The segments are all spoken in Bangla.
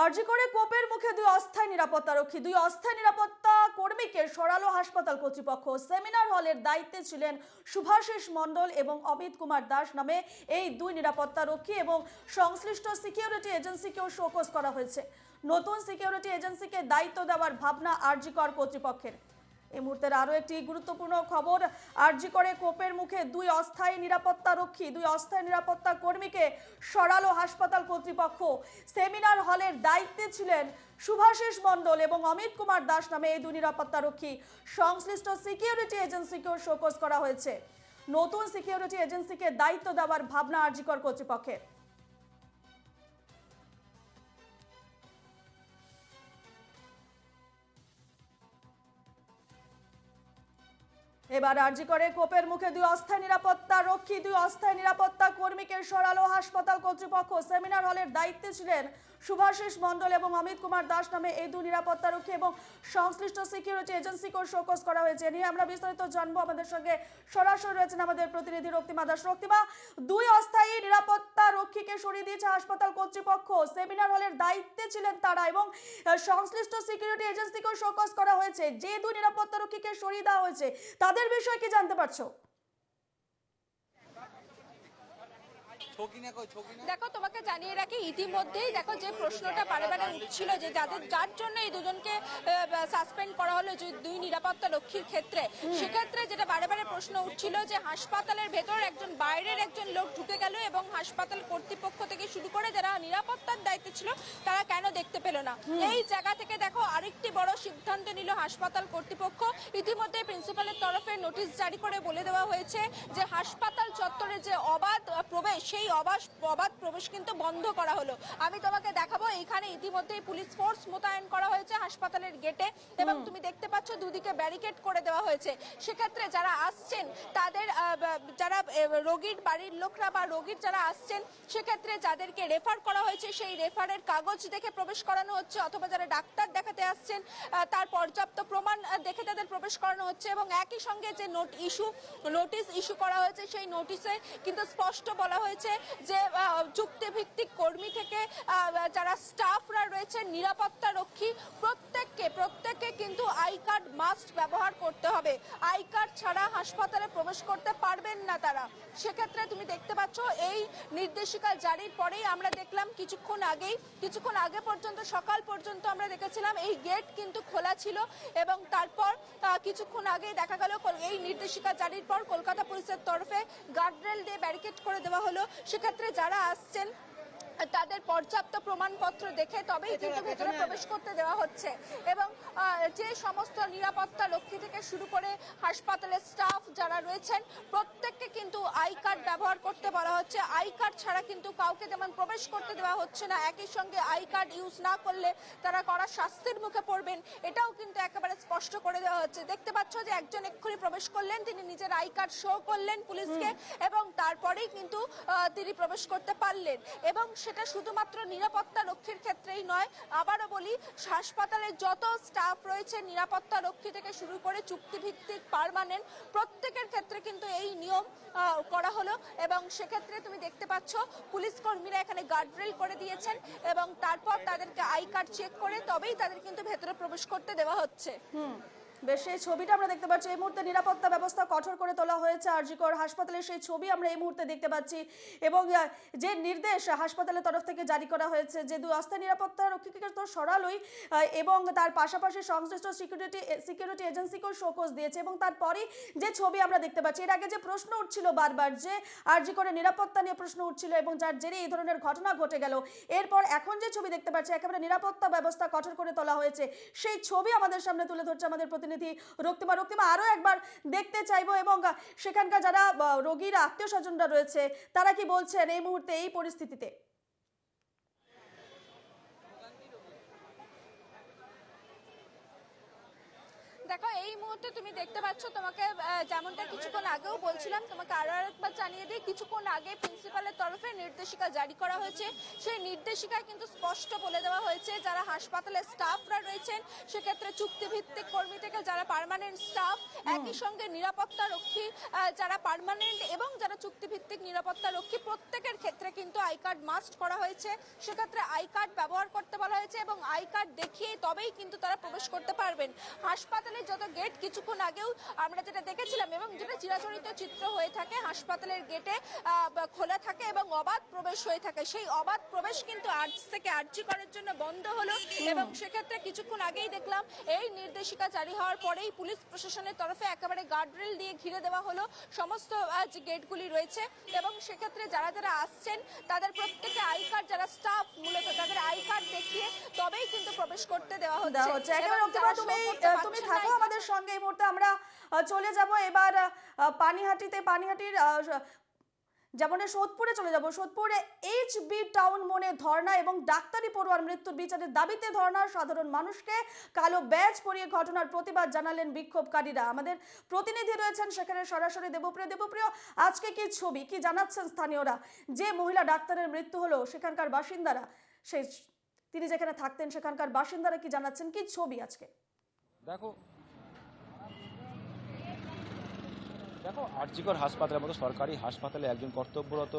আরজি করে কোপের মুখে দুই অস্থায়ী নিরাপত্তারক্ষী, দুই অস্থায়ী নিরাপত্তা কর্মীকে সরালো হাসপাতাল কর্তৃপক্ষ। সেমিনার হলের দায়িত্বে ছিলেন শুভাশিস মণ্ডল এবং অমিত কুমার দাস নামে এই দুই নিরাপত্তারক্ষী এবং সংশ্লিষ্ট সিকিউরিটি এজেন্সিকেও শোকজ করা হয়েছে। নতুন সিকিউরিটি এজেন্সিকে দায়িত্ব দেওয়ার ভাবনা আরজি কর কর্তৃপক্ষের। এই মুহূর্তের আরো একটি গুরুত্বপূর্ণ খবর, আরজি করে কোপের মুখে দুই অস্থায়ী নিরাপত্তারক্ষী, দুই অস্থায়ী নিরাপত্তা কর্মীকে সরালো হাসপাতাল কর্তৃপক্ষ। সেমিনার হলের দায়িত্বে ছিলেন শুভাশিস মণ্ডল এবং অমিত কুমার দাস নামে এই দুই নিরাপত্তারক্ষী। সংশ্লিষ্ট সিকিউরিটি এজেন্সিকেও শোকজ করা হয়েছে। নতুন সিকিউরিটি এজেন্সিকে দায়িত্ব দেওয়ার ভাবনা আরজি কর কর্তৃপক্ষের। এবার আরজি করে কোপের মুখে দুই অস্থায়ী নিরাপত্তা রক্ষী, দুই অস্থায়ী নিরাপত্তা কর্মীকে সরালো হাসপাতাল কর্তৃপক্ষ। সেমিনার হলের দায়িত্বে ছিলেন শুভাশিস মণ্ডল এবং অমিত কুমার দাস নামে এই দুই নিরাপত্তা রক্ষী এবং সংশ্লিষ্ট সিকিউরিটি এজেন্সিকেও শোকজ করা হয়েছে। নিয়ে আমরা বিস্তারিত জানবো। আমাদের সঙ্গে সরাসরি রয়েছেন আমাদের প্রতিনিধি রক্তিমা দাস। রক্তিমা, দুই অস্থায়ী নিরাপত্তা রক্ষীকে সরিয়ে দিয়েছে হাসপাতাল কর্তৃপক্ষ। সেমিনার হলের দায়িত্বে ছিলেন তারা এবং সংশ্লিষ্ট সিকিউরিটি এজেন্সিকেও শোকজ করা হয়েছে। যে দুই নিরাপত্তা রক্ষীকে সরিয়ে দেওয়া হয়েছে তাদের বিষয়ে কি জানতে পারছো? দেখো, তোমাকে জানিয়ে রাখি, ইতিমধ্যেই দেখো যে প্রশ্নটা বারে বারে উঠছিল যে যার জন্য এই দুজনকে সাসপেন্ড করা হলো, যে দুই নিরাপত্তা রক্ষীর ক্ষেত্রে, সেক্ষেত্রে যেটা বারে বারে প্রশ্ন উঠছিল যে হাসপাতালের ভেতর একজন বাইরের একজন লোক ঢুকে গেল এবং হাসপাতাল কর্তৃপক্ষ থেকে শুরু করে যারা নিরাপত্তার দায়িত্বে ছিল তারা কেন দেখতে পেল না। এই জায়গা থেকে দেখো আরেকটি বড় সিদ্ধান্ত নিল হাসপাতাল কর্তৃপক্ষ। ইতিমধ্যে প্রিন্সিপালের তরফে নোটিশ জারি করে বলে দেওয়া হয়েছে যে হাসপাতাল চত্বরে যে অবাধ প্রবেশ, সেই অবাধ প্রবেশ কিন্তু বন্ধ করা হলো। আমি তোমাকে দেখাবো, এখানে ইতিমধ্যেই পুলিশ ফোর্স মোতায়েন করা হয়েছে হাসপাতালের গেটে এবং তুমি দেখতে পাচ্ছ দুদিকে ব্যারিকেড করে দেওয়া হয়েছে। সেক্ষেত্রে যারা আসছেন তাদের, যারা রোগীর বাড়ির লোকরা বা রোগীর যারা আসছেন, সেক্ষেত্রে যাদেরকে রেফার করা হয়েছে সেই রেফারের কাগজ দেখে প্রবেশ করানো হচ্ছে, অথবা যারা ডাক্তার দেখাতে আসছেন তার পর্যাপ্ত প্রমাণ দেখে তাদের প্রবেশ করানো হচ্ছে। এবং একই সঙ্গে যে নোটিশ ইস্যু করা হয়েছে, সেই নোটিশে কিন্তু স্পষ্ট বলা হয়েছে যে চুক্তিভিত্তিক কর্মী থেকে যারা স্টাফরা রয়েছে, নিরাপত্তা রক্ষী, প্রত্যেককে কিন্তু আই কার্ড মাস্ট ব্যবহার করতে হবে। আই কার্ড ছাড়া হাসপাতালে প্রবেশ করতে পারবেন না তারা। সেক্ষেত্রে তুমি দেখতে পাচ্ছ এই নির্দেশিকা জারির পরেই আমরা দেখলাম কিছুক্ষণ আগে পর্যন্ত, সকাল পর্যন্ত আমরা দেখেছিলাম এই গেট কিন্তু খোলা ছিল এবং তারপর কিছুক্ষণ আগেই দেখা গেল এই নির্দেশিকা জারির পর কলকাতা পুলিশের তরফে গার্ডরেল দিয়ে ব্যারিকেড করে দেওয়া হলো। সেক্ষেত্রে যারা আসছেন তাদের পর্যাপ্ত প্রমাণপত্র দেখে তবেই কিন্তু ভেতরে প্রবেশ করতে দেওয়া হচ্ছে। এবং যে সমস্ত নিরাপত্তা রক্ষী থেকে শুরু করে হাসপাতালের স্টাফ যারা রয়েছেন প্রত্যেককে কিন্তু আই কার্ড ব্যবহার করতে বলা হচ্ছে। আই কার্ড ছাড়া কিন্তু কাউকে তেমন প্রবেশ করতে দেওয়া হচ্ছে না। একই সঙ্গে আই কার্ড ইউজ না করলে তারা কড়া শাস্তির মুখে পড়বেন, এটাও কিন্তু একেবারে স্পষ্ট করে দেওয়া হচ্ছে। দেখতে পাচ্ছ যে একজন এক্ষুনি প্রবেশ করলেন, তিনি নিজের আই কার্ড শো করলেন পুলিশকে এবং তারপরেই কিন্তু তিনি প্রবেশ করতে পারলেন। এবং সেটা শুধুমাত্র নিরাপত্তা রক্ষীর ক্ষেত্রেই নয়, আবারও বলি, হাসপাতালের যত স্টাফ রয়েছে নিরাপত্তা রক্ষী থেকে শুরু করে চুক্তিভিত্তিক পার্মানেন্ট প্রত্যেকের ক্ষেত্রে কিন্তু এই নিয়ম করা হলো। এবং সেক্ষেত্রে তুমি দেখতে পাচ্ছ পুলিশ কর্মীরা এখানে গার্ডরেল করে দিয়েছেন এবং তারপর তাদেরকে আই কার্ড চেক করে তবেই তাদের কিন্তু ভেতরে প্রবেশ করতে দেওয়া হচ্ছে। বেশ, সেই ছবিটা আমরা দেখতে পাচ্ছি। এই মুহূর্তে নিরাপত্তা ব্যবস্থা কঠোর করে তোলা হয়েছে আরজি কর হাসপাতালের, সেই ছবি আমরা এই মুহূর্তে দেখতে পাচ্ছি। এবং যে নির্দেশ হাসপাতালের তরফ থেকে জারি করা হয়েছে যে দুই অস্থায়ী নিরাপত্তা রক্ষীকে তো সরালোই এবং তার পাশাপাশি সংশ্লিষ্ট সিকিউরিটি এজেন্সিকেও শোকজ দিয়েছে। এবং তারপরেই যে ছবি আমরা দেখতে পাচ্ছি, এর আগে যে প্রশ্ন উঠছিল বারবার, যে আরজি করে নিরাপত্তা নিয়ে প্রশ্ন উঠছিল এবং যার জেরে এই ধরনের ঘটনা ঘটে গেল, এরপর এখন যে ছবি দেখতে পাচ্ছি একেবারে নিরাপত্তা ব্যবস্থা কঠোর করে তোলা হয়েছে, সেই ছবি আমাদের সামনে তুলে ধরছে আমাদের প্রতিনিধি রক্তিমা। আরো একবার দেখতে চাইবো এবং সেখানকার যারা রোগীর আত্মীয় স্বজনরা রয়েছে তারা কি বলছেন এই মুহূর্তে এই পরিস্থিতিতে। দেখো, এই এই মুহূর্তে তুমি দেখতে পাচ্ছ, তোমাকে যেমনটা কিছুক্ষণ আগেও বলছিলাম, তোমাকে আরো একবার জানিয়ে দিই, কিছুক্ষণ আগে প্রিন্সিপালের তরফে নির্দেশিকা জারি করা হয়েছে। সেই নির্দেশিকায় কিন্তু স্পষ্ট বলে দেওয়া হয়েছে যারা হাসপাতালের স্টাফরা রয়েছেন, সেক্ষেত্রে চুক্তিভিত্তিক কর্মী থেকে যারা পার্মানেন্ট স্টাফ, একই সঙ্গে নিরাপত্তা রক্ষী যারা পার্মানেন্ট এবং যারা চুক্তিভিত্তিক নিরাপত্তা রক্ষী, প্রত্যেকের ক্ষেত্রে কিন্তু আই কার্ড মাস্ট করা হয়েছে। সেক্ষেত্রে আই কার্ড ব্যবহার করতে বলা হয়েছে এবং আই কার্ড দেখিয়ে তবেই কিন্তু তারা প্রবেশ করতে পারবেন। হাসপাতালের যত গেট কিছুক্ষণ আগেও আমরা যেটা দেখেছিলাম এবং যেটা চিরাচরিত চিত্র হয়ে থাকে, হাসপাতালের গেটে খোলা থাকে এবং অবাধ প্রবেশ হয়ে থাকে। সেই অবাধ প্রবেশ কিন্তু আজ থেকে আরজি করার জন্য বন্ধ হলো এবং সেক্ষেত্রে কিছুক্ষণ আগেই দেখলাম এই নির্দেশিকা জারি হওয়ার পরেই পুলিশ প্রশাসনের তরফে একেবারে গার্ডরেল দিয়ে ঘিরে দেওয়া হলো সমস্ত যে গেটগুলি রয়েছে এবং সেক্ষেত্রে যারা যারা আসছেন তাদের প্রত্যেকে আই কার্ড, যারা স্টাফ মূলত তাদের আই কার্ড দেখিয়ে তবেই কিন্তু প্রবেশ করতে দেওয়া হচ্ছে। একেবারে অক্তিমা, তুমি থাকো আমাদের সঙ্গে। এই মুহূর্তে আমরা চলে যাব এবার পানিহাটির যেমন সোদপুরে চলে যাব। সোদপুরে এইচবি টাউন মোড়ে ধর্ণা এবং ডাক্তারি পড়ুয়ার মৃত্যুর বিচারের দাবিতে ধর্ণা, সাধারণ মানুষকে কালো ব্যাজ পরিয়ে ঘটনার প্রতিবাদ জানালেন বিক্ষোভকারীরা। আমাদের প্রতিনিধি রয়েছেন সেখানে সরাসরি। দেবপ্রিয়, আজকে কি ছবি, কি জানাচ্ছেন স্থানীয়রা? যে মহিলা ডাক্তারের মৃত্যু হলো, সেখানকার বাসিন্দারা, তিনি যেখানে থাকতেন সেখানকার বাসিন্দারা কি জানাচ্ছেন, কি ছবি আজকে? দেখো আরজিকর হাসপাতালের মতো সরকারি হাসপাতালে একজন কর্তব্যরত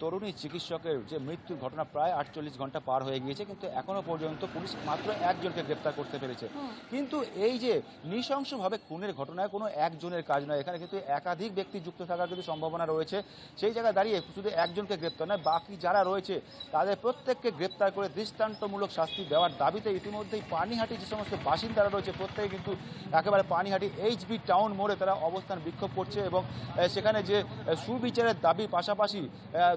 তরুণী চিকিৎসকের যে মৃত্যুর ঘটনা প্রায় 48 ঘন্টা পার হয়ে গিয়েছে, কিন্তু এখনো পর্যন্ত পুলিশ মাত্র একজনকে গ্রেপ্তার করতে পেরেছে। কিন্তু এই যে নৃশংসভাবে খুনের ঘটনায় কোনো একজনের কাজ নয়, এখানে কিন্তু একাধিক ব্যক্তি যুক্ত থাকার কিন্তু সম্ভাবনা রয়েছে। সেই জায়গায় দাঁড়িয়ে শুধু একজনকে গ্রেপ্তার নয়, বাকি যারা রয়েছে তাদের প্রত্যেককে গ্রেপ্তার করে দৃষ্টান্তমূলক শাস্তি দেওয়ার দাবিতে ইতিমধ্যেই পানিহাটি যে সমস্ত বাসিন্দারা রয়েছে প্রত্যেকে কিন্তু একেবারে পানিহাটি এইচবি টাউন মোড়ে তারা অবস্থান বিক্ষোভ করছে এবং সেখানে যে সুবিচারের দাবি পাশাপাশি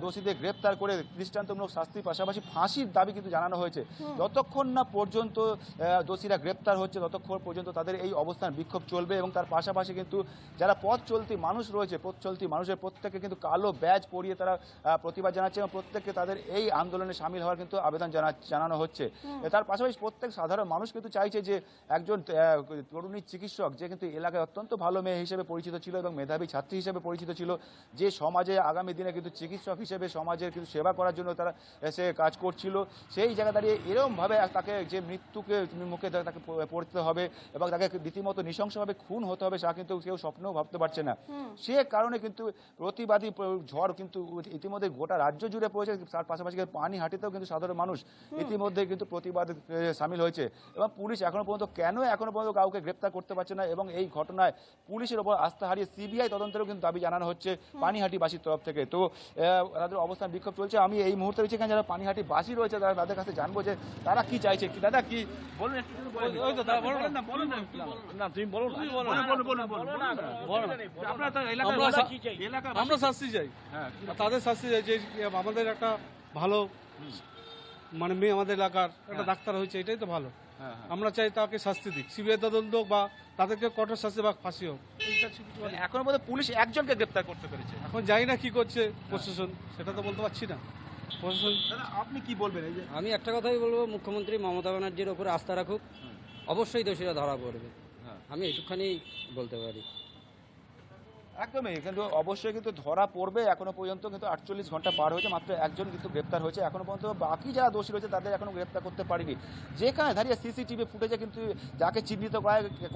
দোষীদের গ্রেপ্তার করে দৃষ্টান্তমূলক শাস্তির পাশাপাশি ফাঁসির দাবি কিন্তু জানানো হয়েছে। যতক্ষণ না পর্যন্ত দোষীরা গ্রেপ্তার হচ্ছে ততক্ষণ পর্যন্ত তাদের এই অবস্থান বিক্ষোভ চলবে এবং তার পাশাপাশি কিন্তু যারা পথ চলতি মানুষ রয়েছে, পথ চলতি মানুষের প্রত্যেকে কিন্তু কালো ব্যাজ পরিয়ে তারা প্রতিবাদ জানাচ্ছে এবং প্রত্যেককে তাদের এই আন্দোলনে সামিল হওয়ার কিন্তু আবেদন জানানো হচ্ছে। তার পাশাপাশি প্রত্যেক সাধারণ মানুষ কিন্তু চাইছে যে একজন তরুণী চিকিৎসক যে কিন্তু এলাকায় অত্যন্ত ভালো মেয়ে হিসেবে পরিচিত ছিল এবং মেধাবী ছাত্রী হিসেবে পরিচিত ছিল, যে সমাজে আগামী দিনে কিন্তু চিকিৎসক হিসেবে সমাজের কিন্তু সেবা করার জন্য তারা সে কাজ করছিল, সেই জায়গা দাঁড়িয়ে এরকমভাবে তাকে যে মৃত্যুকে মুখে তাকে পড়তে হবে এবং তাকে রীতিমতো নৃশংসভাবে খুন হতে হবে, তা কিন্তু কেউ স্বপ্নেও ভাবতে পারছে না। সে কারণে কিন্তু প্রতিবাদী ঝড় কিন্তু ইতিমধ্যে গোটা রাজ্য জুড়ে পড়েছে। তার পাশাপাশি পানিহাটিতেও কিন্তু সাধারণ মানুষ ইতিমধ্যে কিন্তু প্রতিবাদ সামিল হয়েছে এবং পুলিশ এখনো পর্যন্ত কাউকে গ্রেপ্তার করতে পারছে না এবং এই ঘটনায় পুলিশের ওপর আস্থা হারিয়ে সিবিআই তদন্তেরও কিন্তু দাবি জানানো হচ্ছে পানিহাটিবাসীর তরফ থেকে। তো তাদের অবস্থান বিক্ষোভ চলছে। আমি এই মুহূর্তে রয়েছে এখানে যারা পানিহাটিবাসী রয়েছে তাদের কাছে জানবো যে তারা কি চাইছে। দাদা কি বলুন, আমরা শাস্তি চাই, তাদের শাস্তি চাই যে আমাদের একটা ভালো মানে মেয়ে আমাদের এলাকার একটা ডাক্তার হয়েছে, এটাই তো ভালো। আমরা চাই তাকে শাস্তি দিক, সিবিআই তদন্ত বা তাদেরকে কঠোর শাস্তি বা ফাঁসি হোক। এখনো পর্যন্ত পুলিশ একজনকে গ্রেপ্তার করতে পেরেছে, এখন জানি না কি করছে প্রশাসন, সেটা তো বলতে পারছি না। প্রশাসন আপনি কি বলবেন? এই যে আমি একটা কথাই বলবো, মুখ্যমন্ত্রী মমতা ব্যানার্জির উপরে আস্থা রাখুক, অবশ্যই দোষীরা ধরা পড়বে। আমি এইটুকখানি বলতে পারি। একদমই, কিন্তু অবশ্যই কিন্তু ধরা পড়বে। এখনো পর্যন্ত কিন্তু 48 ঘন্টা পার হয়েছে, মাত্র একজন কিন্তু গ্রেপ্তার হয়েছে। এখনো পর্যন্ত বাকি যারা দোষী রয়েছে তাদের এখনো গ্রেপ্তার করতে পারেনি। যেখানে দাঁড়িয়ে সিসিটিভি ফুটেজে কিন্তু যাকে চিহ্নিত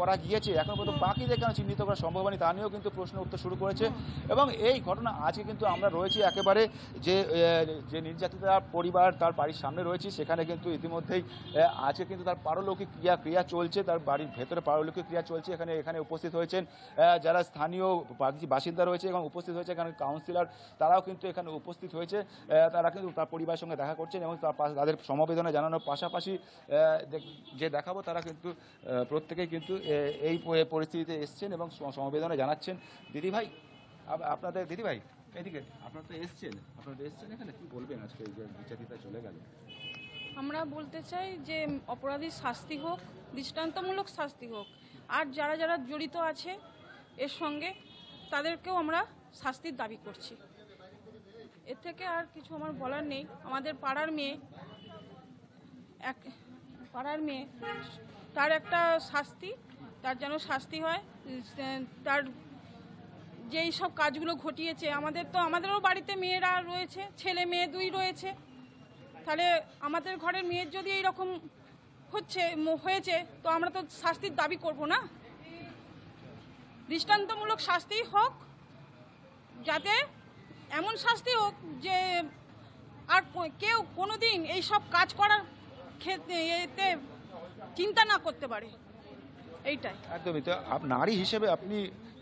করা গিয়েছে, এখনো পর্যন্ত বাকিদের কেন চিহ্নিত করা সম্ভব হয়নি তা নিয়েও কিন্তু প্রশ্ন উঠতে শুরু করেছে। এবং এই ঘটনা আজকে কিন্তু আমরা রয়েছি একেবারে যে নির্যাতিতার পরিবার তার বাড়ির সামনে রয়েছি, সেখানে কিন্তু ইতিমধ্যেই আজকে কিন্তু তার পারলৌকিক ক্রিয়া চলছে, তার বাড়ির ভেতরে পারলৌকিক ক্রিয়া চলছে। এখানে উপস্থিত হয়েছেন যারা স্থানীয় বাসিন্দা রয়েছে এবং উপস্থিত হয়েছে এখানে কাউন্সিলর, তারাও কিন্তু এখানে উপস্থিত হয়েছে। তারা কিন্তু তার পরিবারের সঙ্গে দেখা করছেন এবং তাদের সমবেদনা জানানোর পাশাপাশি যে দেখাবো তারা কিন্তু প্রত্যেকেই কিন্তু এই পরিস্থিতিতে এসছেন এবং সমবেদনা জানাচ্ছেন। দিদিভাই, আপনাদের দিদিভাই এদিকে, আপনারা তো এসছেন এখানে, কি বলবেন আজকে যে বিচারিতা চলে গেল? আমরা বলতে চাই যে অপরাধীর শাস্তি হোক, দৃষ্টান্তমূলক শাস্তি হোক, আর যারা যারা জড়িত আছে এর সঙ্গে তাদেরকেও আমরা শাস্তির দাবি করছি। এর থেকে আর কিছু আমার বলার নেই। আমাদের পাড়ার মেয়ে তার একটা শাস্তি তার যেন শাস্তি হয়। তার যেই সব কাজগুলো ঘটিয়েছে, আমাদেরও বাড়িতে মেয়েরা রয়েছে, ছেলে মেয়ে দুই রয়েছে। তাহলে আমাদের ঘরের মেয়ের যদি এইরকম হয়েছে তো আমরা তো শাস্তির দাবি করব না। দৃষ্টান্তমূলক শাস্তি হোক, যাতে এমন শাস্তি হোক যে আর কেউ কোনোদিন এই সব কাজ করার ক্ষেত্রে এতে চিন্তা না করতে পারে, এইটাই। একদমই। তো নারী হিসেবে আপনি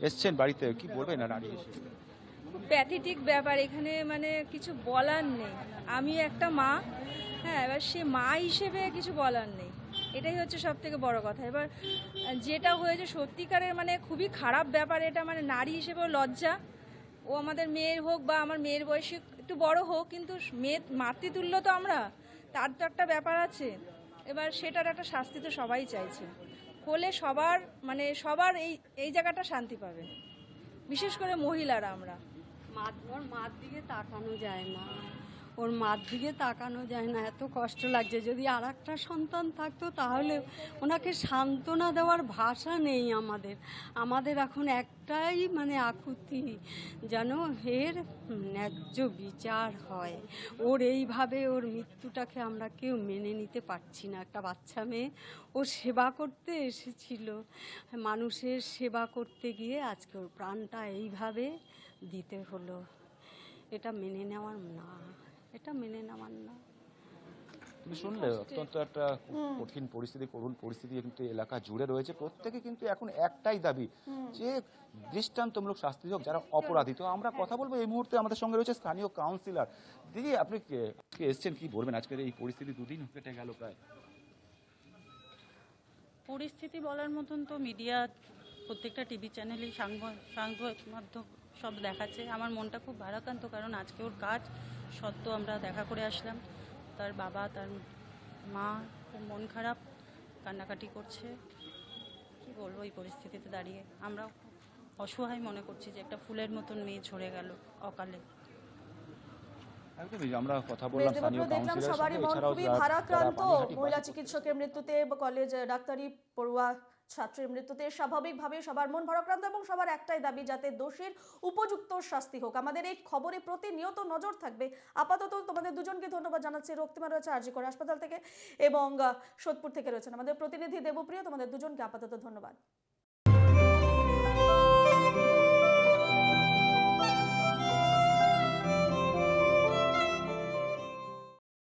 এসছেন বাড়িতে, কি বলবেন না নারী হিসেবে? প্যাথেটিক ব্যাপার, এখানে মানে কিছু বলার নেই। আমি একটা মা, হ্যাঁ, এবার সে মা হিসেবে কিছু বলার নেই, এটাই হচ্ছে সব থেকে বড় কথা। এবার যেটা হয়েছে সত্যিকারের মানে খুবই খারাপ ব্যাপার এটা, মানে নারী হিসেবেও লজ্জা। ও আমাদের মেয়ের হোক বা আমার মেয়ের বয়সী একটু বড় হোক, কিন্তু মেয়ে মাতৃতুল্য তো আমরা, তার তো একটা ব্যাপার আছে। এবার সেটার একটা শাস্তি তো সবাই চাইছে, হলে সবার এই জায়গাটা শান্তি পাবে, বিশেষ করে মহিলারা। আমরা ওর মার দিকে তাকানো যায় না, ওর মার দিকে তাকানো যায় না, এত কষ্ট লাগছে। যদি আর একটা সন্তান থাকতো তাহলে ওনাকে সান্ত্বনা দেওয়ার ভাষা নেই আমাদের এখন একটাই মানে আকুতি, যেন এর ন্যায্য বিচার হয়। ওর এইভাবে ওর মৃত্যুটাকে আমরা কেউ মেনে নিতে পারছি না। একটা বাচ্চা মেয়ে, ও সেবা করতে এসেছিল, মানুষের সেবা করতে গিয়ে আজকে ওর প্রাণটা এইভাবে দিতে হলো। এটা মেনে নেওয়ার না, এটা মেনে নেওয়ার না। তুমি শুনলে অত্যন্ত একটা কঠিন পরিস্থিতি, করুণ পরিস্থিতি কিন্তু এলাকা জুড়ে রয়েছে। প্রত্যেকে কিন্তু এখন একটাই দাবি যে দৃষ্টান্তমূলক শাস্তি হোক যারা অপরাধী। তো আমরা কথা বলবো, এই মুহূর্তে আমাদের সঙ্গে রয়েছে স্থানীয় কাউন্সিলর। দিদি, আপনি এসছেন, কি বলবেন আজকের এই পরিস্থিতি? দুদিন কেটে গেল প্রায়। পরিস্থিতি বলার মতন তো মিডিয়া, প্রত্যেকটা টিভি চ্যানেলই সাংবাদিক মাধ্যম সব দেখাচ্ছে। আমার মনটা খুব ভারাক্রান্ত, কারণ আজকে ওর কাজ সত্ত্বেও আমরা দেখা করে আসলাম। তার বাবা, তার মা খুব মন খারাপ, কান্নাকাটি করছে। কি বলবো, এই পরিস্থিতিতে দাঁড়িয়ে আমরা অসহায় মনে করছি যে একটা ফুলের মতন মেয়ে ঝরে গেল অকালে। একদমই, আমরা কথা বললাম স্থানীয় কাউন্সিলরের সবারই সঙ্গে। মন এছাড়াও খুবই যারা ভারাক্রান্ত। পানিহাটি মহিলা চিকিৎসকের মৃত্যুতে, কলেজ ডাক্তারি পড়ুয়া ছাত্রের মৃত্যুতে স্বাভাবিকভাবে সবার মন ভারাক্রান্ত এবং সবার একটাই দাবি যাতে দোষীর উপযুক্ত শাস্তি হোক। আমাদের এই খবরে প্রতিনিয়ত নজর থাকবে। আপাতত তোমাদের দুজনকে ধন্যবাদ জানাচ্ছি। রক্তিমা রয়েছে আরজিকর হাসপাতাল থেকে এবং সোদপুর থেকে রয়েছেন আমাদের প্রতিনিধি দেবপ্রিয়। তোমাদের দুজনকে আপাতত ধন্যবাদ।